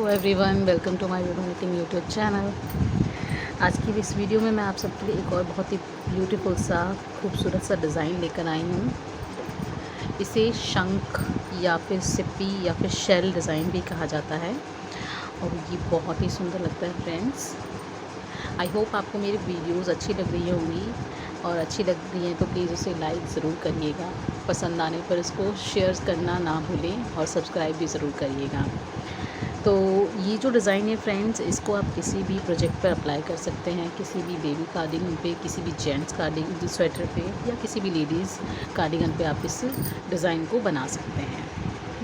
Everyone, welcome to my video making YouTube channel. आज की इस वीडियो में मैं आप सबके लिए एक और बहुत ही ब्यूटीफुल सा खूबसूरत सा डिज़ाइन लेकर आई हूँ। इसे शंख या फिर सिप्पी या फिर शेल डिज़ाइन भी कहा जाता है और ये बहुत ही सुंदर लगता है फ्रेंड्स। आई होप आपको मेरी वीडियोस अच्छी लग रही होंगी और अच्छी लग रही हैं तो प्लीज़ उसे लाइक ज़रूर करिएगा। पसंद आने पर इसको शेयर करना ना भूलें और सब्सक्राइब भी ज़रूर करिएगा। तो ये जो डिज़ाइन है फ्रेंड्स, इसको आप किसी भी प्रोजेक्ट पर अप्लाई कर सकते हैं, किसी भी बेबी कार्डिगन पे, किसी भी जेंट्स कार्डिगन स्वेटर पे या किसी भी लेडीज़ कार्डिगन पे आप इस डिज़ाइन को बना सकते हैं।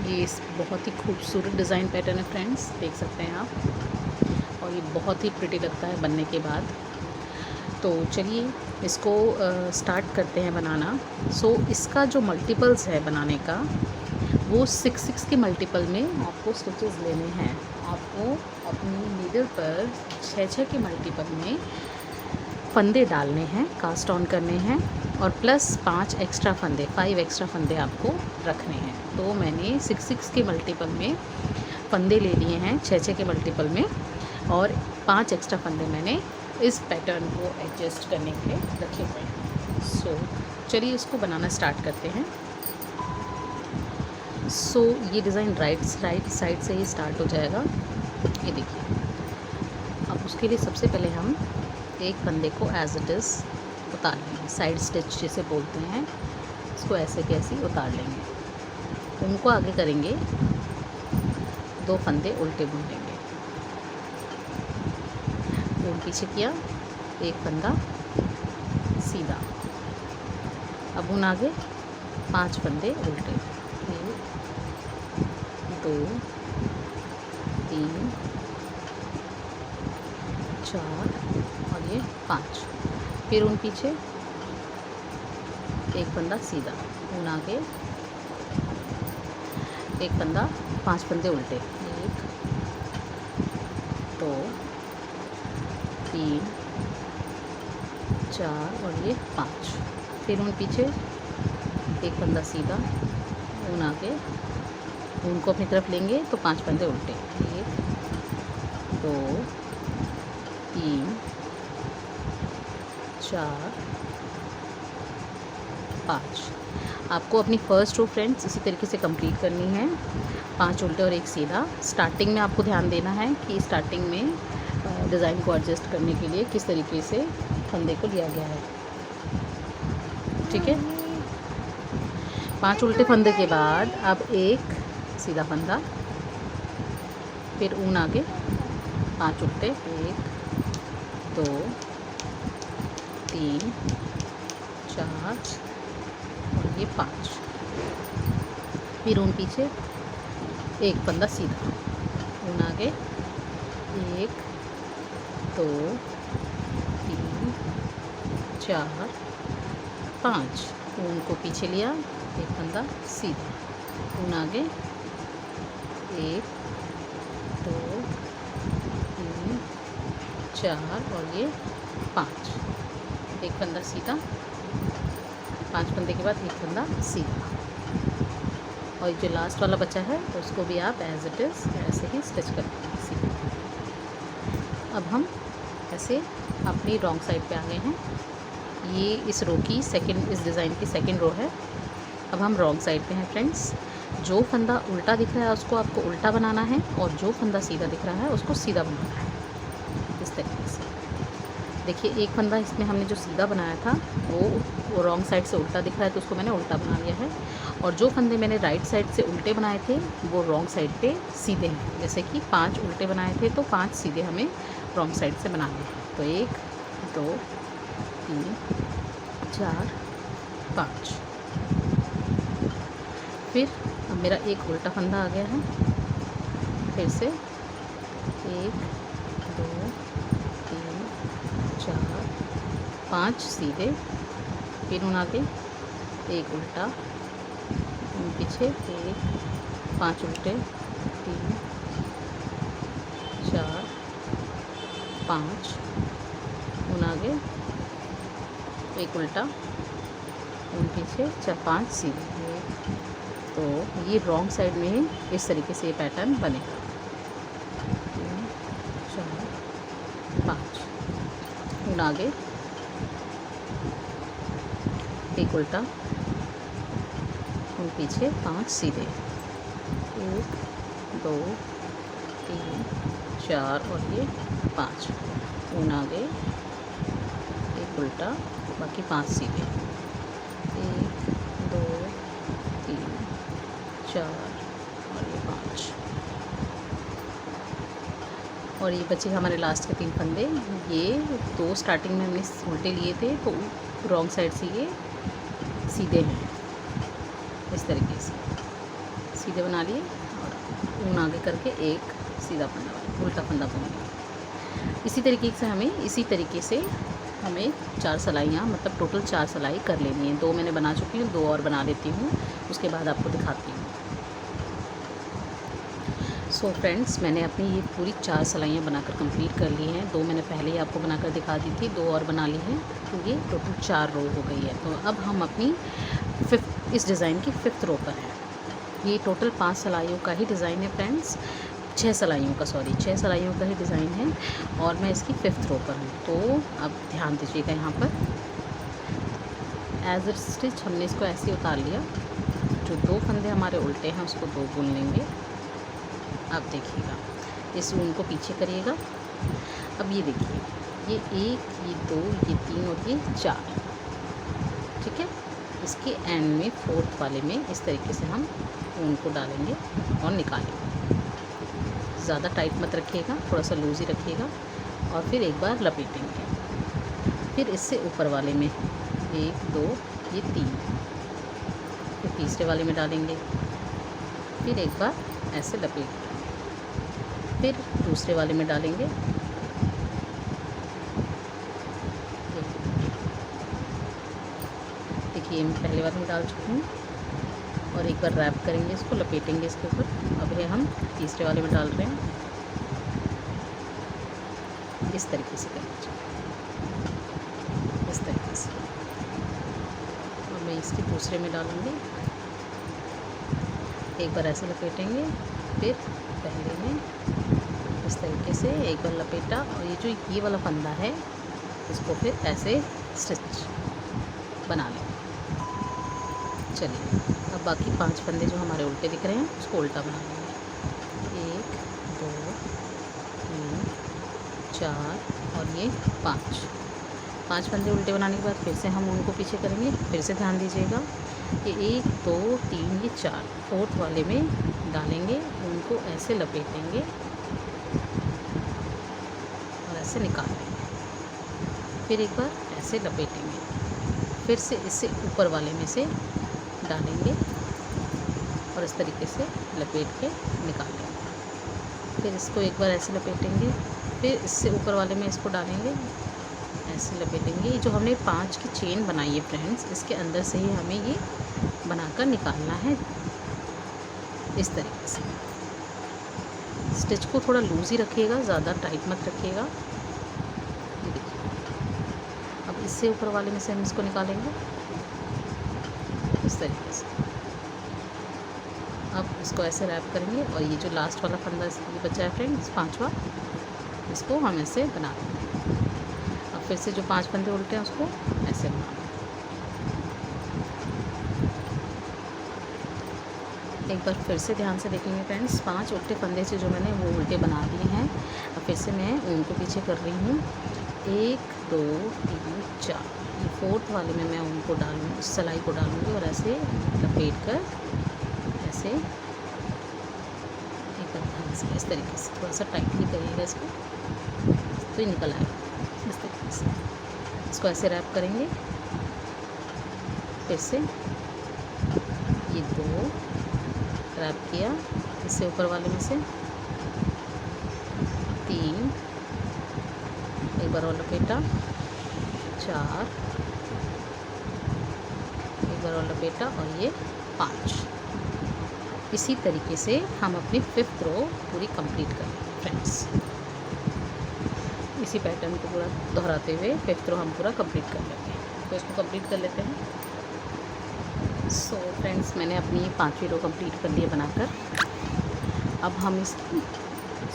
ये इस बहुत ही खूबसूरत डिज़ाइन पैटर्न है फ्रेंड्स, देख सकते हैं आप, और ये बहुत ही प्रिटी लगता है बनने के बाद। तो चलिए इसको स्टार्ट करते हैं बनाना। सो इसका जो मल्टीपल्स है बनाने का, वो 6 के मल्टीपल में आपको स्टिचेस लेने हैं। आपको अपनी नीडल पर 6 के मल्टीपल में फंदे डालने हैं, कास्ट ऑन करने हैं और प्लस 5 एक्स्ट्रा फंदे आपको रखने हैं। तो मैंने 6 के मल्टीपल में फंदे ले लिए हैं 6 के मल्टीपल में, और 5 एक्स्ट्रा फंदे मैंने इस पैटर्न को एडजस्ट करने के लिए रखे हुए हैं। सो चलिए इसको बनाना स्टार्ट करते हैं। सो ये डिज़ाइन राइट साइड से ही स्टार्ट हो जाएगा, ये देखिए। अब उसके लिए सबसे पहले हम एक फंदे को एज इट इज़ उतार लेंगे, साइड स्टिच जिसे बोलते हैं, इसको ऐसे कैसे उतार लेंगे। उनको आगे करेंगे, 2 फंदे उल्टे बुन लेंगे, ऊन पीछे किया, एक फंदा सीधा, अब ऊन आगे, 5 फंदे उल्टे, 1 2 3 4 और ये 5। फिर ऊन पीछे, एक फंदा सीधा, ऊन आगे, एक फंदा, 5 फंदे उल्टे, 1 2 3 4 और ये 5। फिर ऊन पीछे, एक फंदा सीधा, ऊन आगे, ऊन को अपनी तरफ लेंगे तो 5 फंदे उल्टे, 1 2 3 4 5। आपको अपनी फर्स्ट रो फ्रेंड्स इसी तरीके से कंप्लीट करनी है, 5 उल्टे और 1 सीधा। स्टार्टिंग में आपको ध्यान देना है कि स्टार्टिंग में डिज़ाइन को एडजस्ट करने के लिए किस तरीके से फंदे को लिया गया है, ठीक है। 5 उल्टे फंदे के बाद अब एक सीधा फंदा, फिर ऊन आगे, 5 उल्टे, 1 2 3 4 और ये 5। फिर ऊन पीछे, एक फंदा सीधा, ऊन आगे, 1 2 3 4 5। ऊन को पीछे लिया, एक फंदा सीधा, ऊन आगे, 1 2 3 4 और ये 5। एक फंदा सीधा, 5 फंदे के बाद एक फंदा सीधा, और जो लास्ट वाला बचा है उसको भी आप एज इट इज़ ऐसे ही स्टिच कर दीजिए। अब हम ऐसे अपनी रॉन्ग साइड पे आ गए हैं। ये इस रो की सेकंड, इस डिज़ाइन की सेकंड रो है। अब हम रॉन्ग साइड पे हैं फ्रेंड्स। जो फंदा उल्टा दिख रहा है उसको आपको उल्टा बनाना है, और जो फंदा सीधा दिख रहा है उसको सीधा बनाना है, इस तरीके से। देखिए, एक फंदा इसमें हमने जो सीधा बनाया था वो रॉन्ग साइड से उल्टा दिख रहा है, तो उसको मैंने उल्टा बना लिया है। और जो फंदे मैंने राइट साइड से उल्टे बनाए थे वो रॉन्ग साइड पे सीधे हैं। जैसे कि 5 उल्टे बनाए थे तो 5 सीधे हमें रॉन्ग साइड से बनाने हैं। तो 1 2 3 4 5। फिर अब मेरा एक उल्टा फंदा आ गया है, फिर से 1 2 3 4 5 सीधे, फिर ऊन आगे, एक उल्टा, ऊन पीछे, 1 5 उल्टे, 3 4 5, ऊन आगे, एक उल्टा, ऊन पीछे, 4 5 सीधे। तो ये रॉन्ग साइड में ही इस तरीके से ये पैटर्न बनेगा। ऊन आगे, एक उल्टा, ऊन पीछे, 5 सीधे, 1 2 3 4 और ये 5, ऊन आगे, एक उल्टा, बाकी 5 सीधे, 1 2 3 4 और ये 5। और ये बचे हमारे लास्ट के 3 फंदे। ये 2 स्टार्टिंग में हमने उल्टे लिए थे तो रॉन्ग साइड से ये सीधे हैं, इस तरीके से सीधे बना लिए और ऊन आगे करके एक सीधा फंदा, उल्टा फंदा बुन लिया। इसी तरीके से हमें 4 सिलाइयाँ, मतलब टोटल 4 सिलाई कर लेनी है। 2 मैंने बना चुकी हूँ, 2 और बना लेती हूँ, उसके बाद आपको दिखाती हूँ। सो फ्रेंड्स, मैंने अपनी ये पूरी 4 सिलाइयाँ बनाकर कंप्लीट कर ली हैं। 2 मैंने पहले ही आपको बनाकर दिखा दी थी, 2 और बना ली हैं, तो ये टोटल 4 रो हो गई है। तो अब हम अपनी इस डिज़ाइन की 5th रो पर हैं। ये टोटल 5 सिलाइयों का ही डिज़ाइन है फ्रेंड्स, 6 सिलाइयों का ही डिज़ाइन है और मैं इसकी 5th रो पर हूँ। तो अब ध्यान दीजिएगा, यहाँ पर एज इट स्टिच हमने इसको ऐसे उतार लिया। जो 2 फंदे हमारे उल्टे हैं उसको 2 बुन लेंगे। अब देखिएगा, इस ऊन को पीछे करिएगा। अब ये देखिए, ये 1, ये 2, ये 3 और ये 4, ठीक है। इसके एंड में 4th वाले में इस तरीके से हम ऊन को डालेंगे और निकालेंगे। ज़्यादा टाइट मत रखिएगा, थोड़ा सा लूज ही रखिएगा और फिर एक बार लपेटेंगे। फिर इससे ऊपर वाले में 1 2 ये 3, फिर तीसरे वाले में डालेंगे, फिर एक बार ऐसे लपेट, फिर दूसरे वाले में डालेंगे, देखिए मैं पहले वाले में डाल चुकी हूँ और एक बार रैप करेंगे, इसको लपेटेंगे इसके ऊपर। अब ये हम तीसरे वाले में डाल रहे हैं, इस तरीके से करेंगे, इस तरीके से। और मैं इसके दूसरे में डालूँगी, एक बार ऐसे लपेटेंगे, फिर पहले में इस तरीके से एक बार लपेटा और ये जो ये वाला फंदा है इसको फिर ऐसे स्टिच बना लें। चलिए, अब बाकी 5 फंदे जो हमारे उल्टे दिख रहे हैं उसको उल्टा बना लेंगे। 1 2 3 4 और ये 5 फंदे उल्टे बनाने के बाद फिर से हम उनको पीछे करेंगे। फिर से ध्यान दीजिएगा, ये 1 2 3 ये 4, 4th वाले में डालेंगे, उनको ऐसे लपेटेंगे और ऐसे निकाल लेंगे। फिर एक बार ऐसे लपेटेंगे, फिर से इससे ऊपर वाले में से डालेंगे और इस तरीके से लपेट के निकाल लेंगे। फिर इसको एक बार ऐसे लपेटेंगे, फिर इससे ऊपर वाले में इसको डालेंगे, ऐसे लपेटेंगे। ये जो हमने 5 की चेन बनाई है फ्रेंड्स, इसके अंदर से ही हमें ये बनाकर निकालना है, इस तरीके से। स्टिच को थोड़ा लूज ही रखिएगा, ज़्यादा टाइट मत रखिएगा। ये देखिए, अब इससे ऊपर वाले में से हम इसको निकालेंगे, इस तरीके से। अब इसको ऐसे रैप करेंगे और ये जो लास्ट वाला फंदा ये बचा है फ्रेंड्स, 5वां, इसको हम ऐसे बना देंगे। अब फिर से जो 5 फंदे उल्टे हैं उसको ऐसे बना देंगे। एक बार फिर से ध्यान से देखेंगे फ्रेंड्स, 5 उल्टे फंदे से जो मैंने वो उल्टे बना दिए हैं। अब फिर से मैं उनको पीछे कर रही हूँ। 1 2 3 4, ये 4th वाले में मैं उनको डालूँगी, उस सिलाई को डालूँगी और ऐसे लपेट कर ऐसे एक बार ध्यान से इस तरीके से थोड़ा सा टाइट नहीं करिएगा इसको, तो ये निकल आएगा इस तरीके से। इसको ऐसे रैप करेंगे, फिर से ये 2 रैप किया, इससे ऊपर वाले में से 3, एक बार और लपेटा, 4, एक बार और लपेटा और ये 5। इसी तरीके से हम अपनी 5th रो पूरी कंप्लीट करेंगे फ्रेंड्स। इसी पैटर्न को पूरा दोहराते हुए 5th रो हम पूरा कंप्लीट कर लेंगे। तो इसको कंप्लीट कर लेते हैं। सो फ्रेंड्स, मैंने अपनी 5वीं रो कंप्लीट कर ली है बनाकर। अब हम इस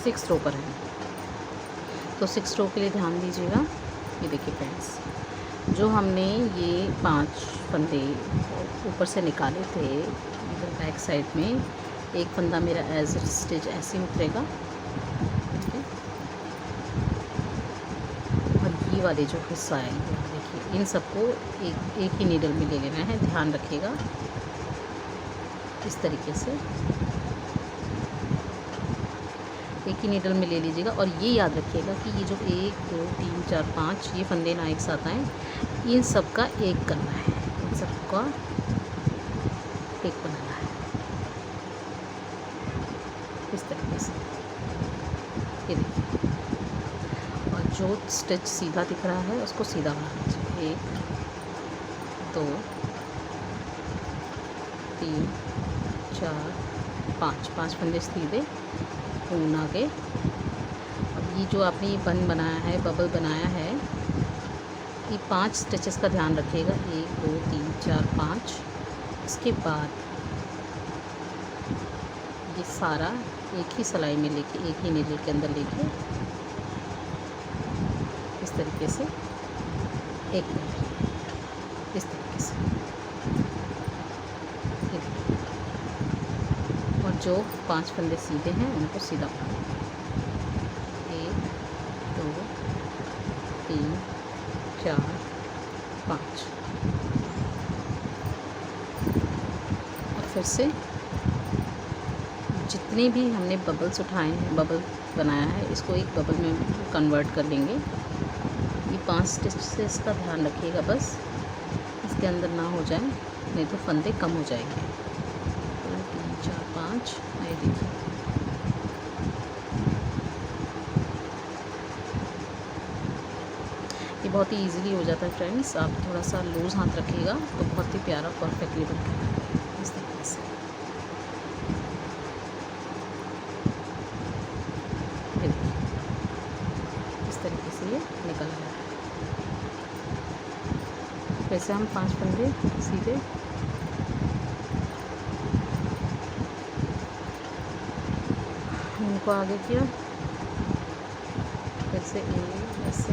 6th रो पर हैं, तो 6th रो के लिए ध्यान दीजिएगा। ये देखिए फ्रेंड्स, जो हमने ये 5 फंदे ऊपर से निकाले थे इधर बैक साइड में, एक फंदा मेरा एज स्टिच ऐसे उतरेगा, ठीक है। और ये वाले जो हिस्सा है ये देखिए, इन सबको एक ही नीडल में ले लेना है, ध्यान रखिएगा इस तरीके से एक ही नीडल में ले लीजिएगा। और ये याद रखिएगा कि ये जो 1 2 3 4 5 ये फंदे ना एक साथ आएँ, इन सब का एक करना है, इन सबका एक बनाना है इस तरीके से, ये देखिए। और जो स्टिच सीधा दिख रहा है उसको सीधा बना लीजिए, 1 2 3 4 5 फंदे सीधे, ऊन आगे। अब ये जो आपने ये बन बनाया है, बबल बनाया है, ये 5 स्टिचेस का ध्यान रखिएगा, 1 2 3 4 5। इसके बाद ये सारा एक ही सिलाई में लेके, एक ही नीडल के अंदर लेके इस तरीके से एक इस तरीके से, और जो 5 फंदे सीधे हैं उनको सीधा बनाना, 1 2 3 4 5। और फिर से जितने भी हमने बबल्स उठाए हैं, बबल बनाया है, इसको एक बबल में कन्वर्ट कर लेंगे। ये 5 स्टिचेस का ध्यान रखिएगा, बस इसके अंदर ना हो जाए, नहीं तो फंदे कम हो जाएंगे। 2 3 4 5, ये देखिए। ये बहुत ही इजीली हो जाता है फ्रेंड्स, आप थोड़ा सा लूज़ हाथ रखिएगा तो बहुत ही प्यारा परफेक्टली बन के आएगा इस तरीके से। इस तरीके से ये निकल रहा है। वैसे हम 5 फंदे सीधे इनको आगे किया, फिर से ऐसे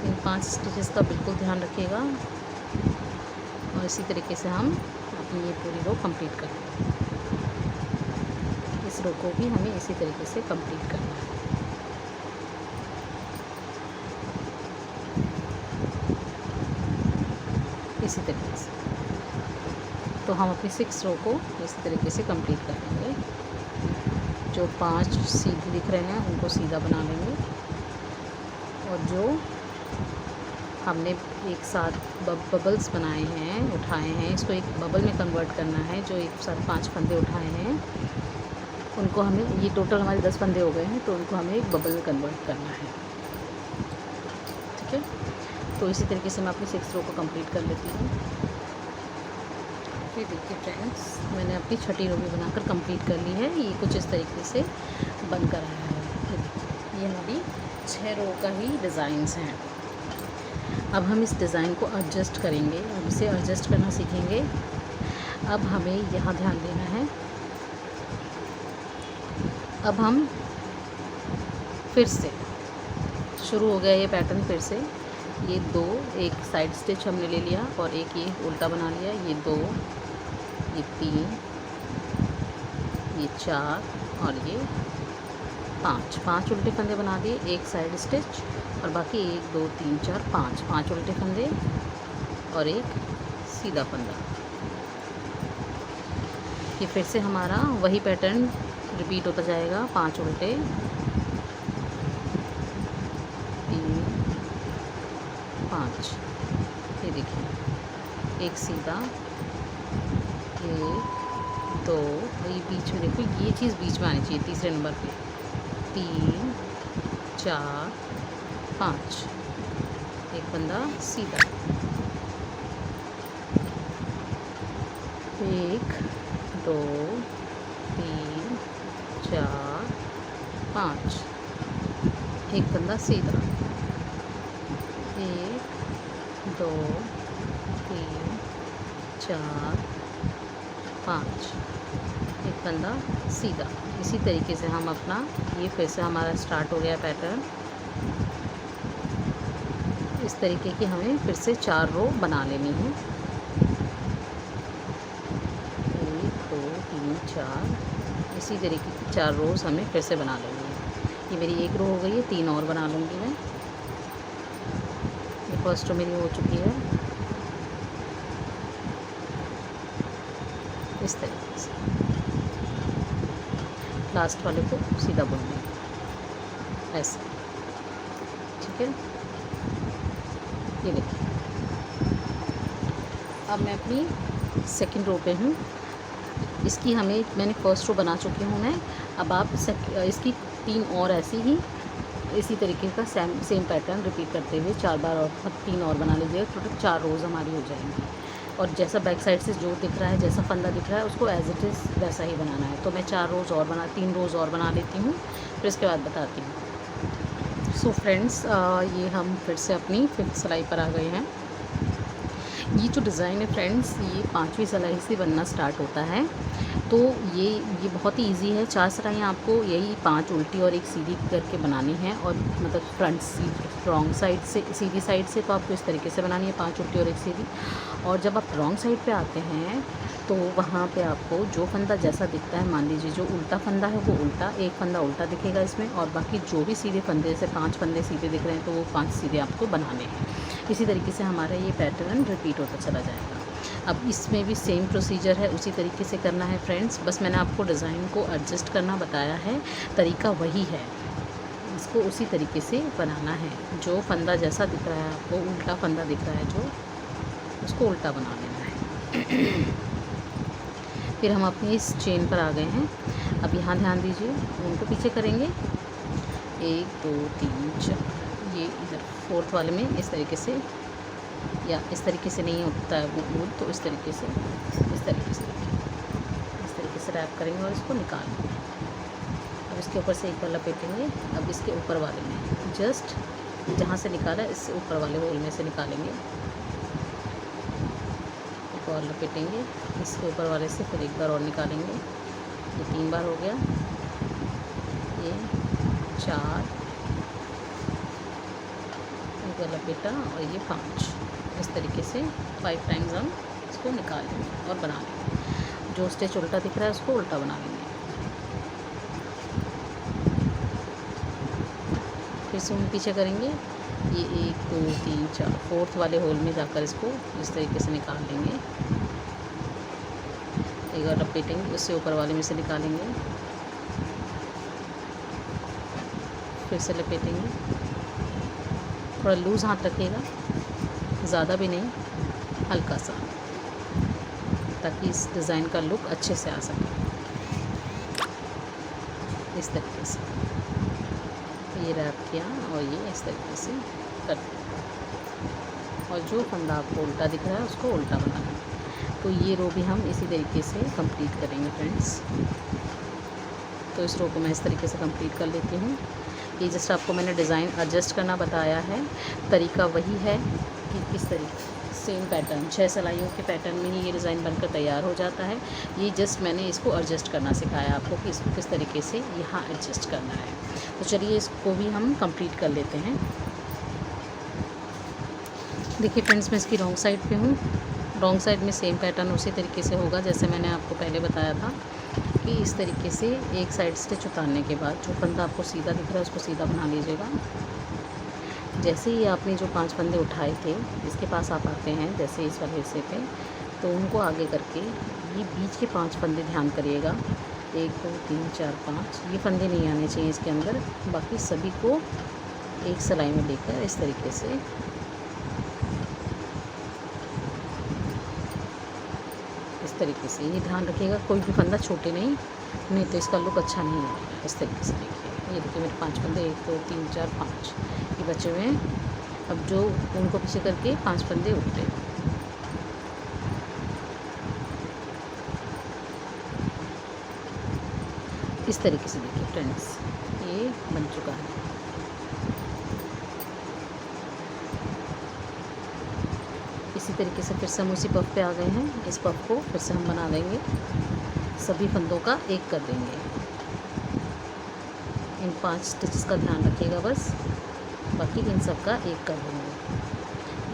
इन 5 स्टिचेस का बिल्कुल ध्यान रखिएगा। और इसी तरीके से हम अपनी ये पूरी रो कंप्लीट करें। इस रो को भी हमें इसी तरीके से कंप्लीट करना है। इसी तरीके से तो हम अपनी 6 रो को इसी तरीके से कंप्लीट कर लेंगे। जो 5 सीधे दिख रहे हैं उनको सीधा बना लेंगे, और जो हमने एक साथ बबल्स बनाए हैं, उठाए हैं, इसको एक बबल में कन्वर्ट करना है। जो एक साथ 5 फंदे उठाए हैं उनको हमें, ये टोटल हमारे 10 फंदे हो गए हैं, तो उनको हमें एक बबल में कन्वर्ट करना है, ठीक है। तो इसी तरीके से मैं अपनी 6 रो को कंप्लीट कर लेती हूँ। ये देखिए फ्रेंड्स, मैंने अपनी 6ठी रो भी बनाकर कंप्लीट कर ली है। ये कुछ इस तरीके से बनकर आया है। ये हमारी 6 रो का ही डिज़ाइंस हैं। अब हम इस डिज़ाइन को एडजस्ट करेंगे, अब इसे एडजस्ट करना सीखेंगे। अब हमें यहाँ ध्यान देना है। अब हम फिर से शुरू हो गया ये पैटर्न, फिर से ये 2, एक साइड स्टिच हमने ले लिया और एक ये उल्टा बना लिया, ये 2, ये 3, ये 4 और ये 5 उल्टे फंदे बना दिए, एक साइड स्टिच, और बाकी 1 2 3 4 5 उल्टे फंदे और एक सीधा फंदा। ये फिर से हमारा वही पैटर्न रिपीट होता जाएगा। 5 उल्टे, 3 5, ये देखिए, एक सीधा, 1 2, ये बीच में देखो, ये चीज़ बीच में आनी चाहिए तीसरे नंबर पे, 3 4 5, एक बंदा सीधा, 1 2 3 4 5, एक बंदा सीधा, 1 2 3 4 5, एक बंदा सीधा। इसी तरीके से हम अपना, ये फिर से हमारा स्टार्ट हो गया पैटर्न। इस तरीके की हमें फिर से 4 रो बना लेनी है। 1 2 3 4, इसी तरीके की 4 रोज़ हमें फिर से बना लेनी है। ये मेरी 1 रो हो गई है, 3 और बना लूँगी मैं। ये फर्स्ट रो मेरी हो चुकी है। इस तरीके से लास्ट वाले को सीधा बुनना है ऐसे, ठीक है। ये देखिए, अब मैं अपनी सेकंड रो पे हूँ। इसकी मैंने फर्स्ट रो बना चुकी हूँ मैं। अब आप इसकी 3 और ऐसी ही इसी तरीके का सेम पैटर्न रिपीट करते हुए 4 बार और 3 और बना लीजिएगा। टोटल 4 रोज़ हमारी हो जाएंगी। और जैसा बैक साइड से जो दिख रहा है, जैसा फंदा दिख रहा है, उसको एज इट इज़ वैसा ही बनाना है। तो मैं 3 रोज़ और बना लेती हूँ, फिर इसके बाद बताती हूँ। सो फ्रेंड्स, ये हम फिर से अपनी 5th सिलाई पर आ गए हैं। ये जो डिज़ाइन है फ्रेंड्स, ये 5वीं सिलाई से बनना स्टार्ट होता है। तो ये बहुत ही इजी है। 4 सिलाइयाँ आपको यही 5 उल्टी और 1 सीधी करके बनानी है। और मतलब रॉन्ग साइड से सीधी साइड से तो आपको इस तरीके से बनानी है, 5 उल्टी और 1 सीधी। और जब आप रॉन्ग साइड पे आते हैं तो वहाँ पे आपको जो फंदा जैसा दिखता है, मान लीजिए जो उल्टा फंदा है वो उल्टा, एक फंदा उल्टा दिखेगा इसमें, और बाकी जो भी सीधे फंदे, जैसे 5 फंदे सीधे दिख रहे हैं तो वो 5 सीधे आपको बनाने हैं। इसी तरीके से हमारा ये पैटर्न रिपीट होता चला जाएगा। अब इसमें भी सेम प्रोसीजर है, उसी तरीके से करना है फ्रेंड्स। बस मैंने आपको डिज़ाइन को एडजस्ट करना बताया है, तरीका वही है। इसको उसी तरीके से बनाना है। जो फंदा जैसा दिख रहा है आपको, उल्टा फंदा दिख रहा है जो, उसको उल्टा बना लेना है। फिर हम अपनी इस चेन पर आ गए हैं। अब यहाँ ध्यान दीजिए, उनको पीछे करेंगे 1 2 3 4। ये इधर 4th वाले में इस तरीके से, या इस तरीके से नहीं होता है वो, तो इस तरीके से इस तरीके से रैप करेंगे और इसको निकालेंगे। अब इसके ऊपर से एक बार लपेटेंगे। अब इसके ऊपर वाले में जस्ट जहाँ से निकाला इससे ऊपर वाले होल में से निकालेंगे, एक और लपेटेंगे, इसके ऊपर वाले से फिर एक बार और निकालेंगे। ये 3 बार हो गया, ये 4, एक बार लपेटा, और ये 5। इस तरीके से 5 टाइम्स हम इसको निकाल लेंगे और बना लेंगे। जो स्टिच उल्टा दिख रहा है उसको उल्टा बना लेंगे। फिर से हम पीछे करेंगे। ये 1 2 3 4 4th वाले होल में जाकर इसको इस तरीके से निकाल लेंगे। एक बार लपेटेंगे, उससे ऊपर वाले में से निकालेंगे, फिर से लपेटेंगे। थोड़ा लूज़ हाथ रखिएगा, ज़्यादा भी नहीं, हल्का सा, ताकि इस डिज़ाइन का लुक अच्छे से आ सके। इस तरीके से ये रैप किया और ये इस तरीके से कर दिया। और जो फंदा आपको उल्टा दिख रहा है उसको उल्टा बनाना है। तो ये रो भी हम इसी तरीके से कंप्लीट करेंगे फ्रेंड्स। तो इस रो को मैं इस तरीके से कंप्लीट कर लेती हूँ। ये जस्ट आपको मैंने डिज़ाइन एडजस्ट करना बताया है, तरीका वही है कि किस तरीके, सेम पैटर्न 6 सिलाइयों के पैटर्न में ही ये डिज़ाइन बनकर तैयार हो जाता है। ये जस्ट मैंने इसको एडजस्ट करना सिखाया आपको कि इसको किस तरीके से यहाँ एडजस्ट करना है। तो चलिए इसको भी हम कंप्लीट कर लेते हैं। देखिए फ्रेंड्स, मैं इसकी रॉन्ग साइड पे हूँ। रॉन्ग साइड में सेम पैटर्न उसी तरीके से होगा जैसे मैंने आपको पहले बताया था कि इस तरीके से एक साइड स्टिच उतारने के बाद जो फंदा आपको सीधा दिख रहा है उसको सीधा बना लीजिएगा। जैसे ही आपने जो 5 फंदे उठाए थे, इसके पास आप आते हैं जैसे इस वाले हिस्से पे, तो उनको आगे करके ये बीच के 5 फंदे ध्यान करिएगा। 1 2 3 4 5 ये फंदे नहीं आने चाहिए इसके अंदर। बाकी सभी को एक सिलाई में लेकर इस तरीके से ये ध्यान रखिएगा, कोई भी फंदा छोटे नहीं तो इसका लुक अच्छा नहीं आएगा। इस तरीके से देखिए, ये देखिए मेरे 5 फंदे 1 2 3 4 5 ये बचे हुए हैं। अब जो उनको पीछे करके 5 फंदे उठते हैं। इस तरीके से देखिए फ्रेंड्स, ये बन चुका है। इसी तरीके से फिर से हम उसी पफ पे आ गए हैं। इस पफ को फिर से हम बना देंगे, सभी फंदों का एक कर देंगे। इन 5 स्टिचेस का ध्यान रखिएगा बस। बाकी इन सब का एक कर देंगे।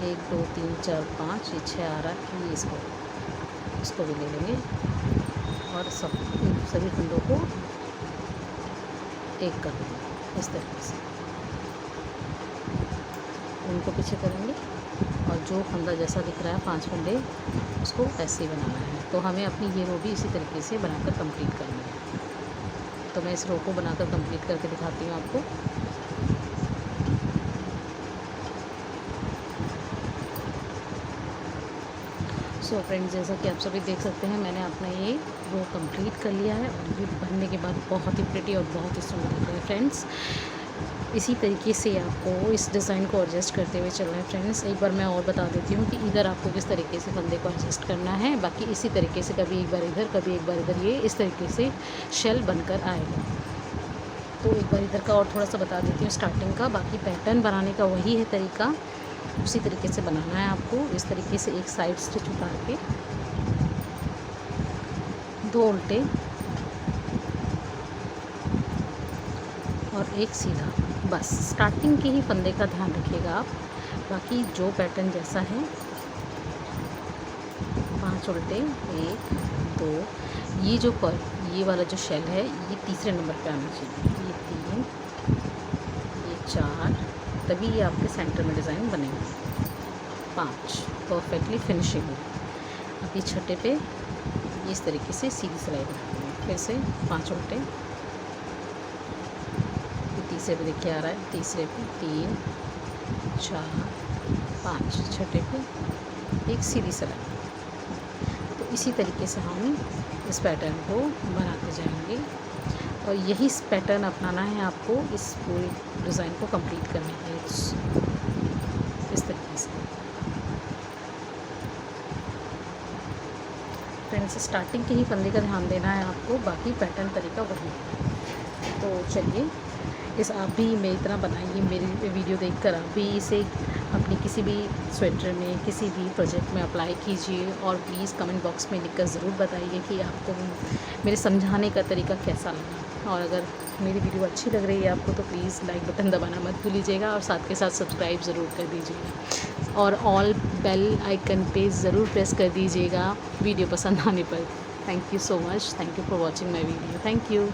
1 2 3 4 5 ये 6 आ रहा है, ये इसको भी ले लेंगे और सभी फंदों को एक कर देंगे इस तरीके से। उनको पीछे करेंगे और जो फंदा जैसा दिख रहा है 5 फंदे उसको ऐसे ही बनाना है। तो हमें अपनी ये रो भी इसी तरीके से बनाकर कंप्लीट करनी है। तो मैं इस रो को बनाकर कंप्लीट करके दिखाती हूँ आपको। सो फ्रेंड्स, जैसा कि आप सभी देख सकते हैं मैंने अपना ये रो कंप्लीट कर लिया है और ये बनने के बाद बहुत ही प्रिटी और बहुत ही सुंदर दिख रहा है फ्रेंड्स। इसी तरीके से आपको इस डिज़ाइन को एडजस्ट करते हुए चलना है फ्रेंड्स। एक बार मैं और बता देती हूँ कि इधर आपको किस तरीके से फंदे को एडजस्ट करना है, बाकी इसी तरीके से कभी एक बार इधर कभी एक बार इधर, ये इस तरीके से शेल बनकर आएगा। तो एक बार इधर का और थोड़ा सा बता देती हूँ स्टार्टिंग का। बाकी पैटर्न बनाने का वही है तरीका, उसी तरीके से बनाना है आपको। इस तरीके से एक साइड स्टिच उतार के 2 उल्टे और एक सीधा, बस स्टार्टिंग के ही फंदे का ध्यान रखिएगा आप। बाकी जो पैटर्न जैसा है 5 उल्टे 1 2, ये जो ये वाला जो शेल है ये तीसरे नंबर पे आना चाहिए। ये 3 ये 4, तभी ये आपके सेंटर में डिज़ाइन बनेगा। 5 परफेक्टली फिनिशिंग है। अब ये छठे पे इस तरीके से सीधी सिलाई बनानी है। फिर से 5 उल्टे, तीसरे पे देखिए आ रहा है, तीसरे पे 3 4 5, छठे पे एक सीधी सिलाई। तो इसी तरीके से हम इस पैटर्न को बनाते जाएंगे और यही पैटर्न अपनाना है आपको इस पूरे डिज़ाइन को कंप्लीट करने के लिए इस तरीके से। फ्रेंड्स, स्टार्टिंग के ही फंदे का ध्यान देना है आपको, बाकी पैटर्न तरीका वही है। तो चलिए आप भी मेरी तरह बनाइए, मेरी वीडियो देखकर आप भी इसे अपनी किसी भी स्वेटर में किसी भी प्रोजेक्ट में अप्लाई कीजिए और प्लीज़ कमेंट बॉक्स में लिखकर ज़रूर बताइए कि आपको मेरे समझाने का तरीका कैसा लगा। और अगर मेरी वीडियो अच्छी लग रही है आपको तो प्लीज़ लाइक बटन दबाना मत भूलिएगा और साथ के साथ सब्सक्राइब ज़रूर कर दीजिएगा और ऑल बेल आइकन पे ज़रूर प्रेस कर दीजिएगा वीडियो पसंद आने पर। Thank you so much, thank you for watching my video, thank you.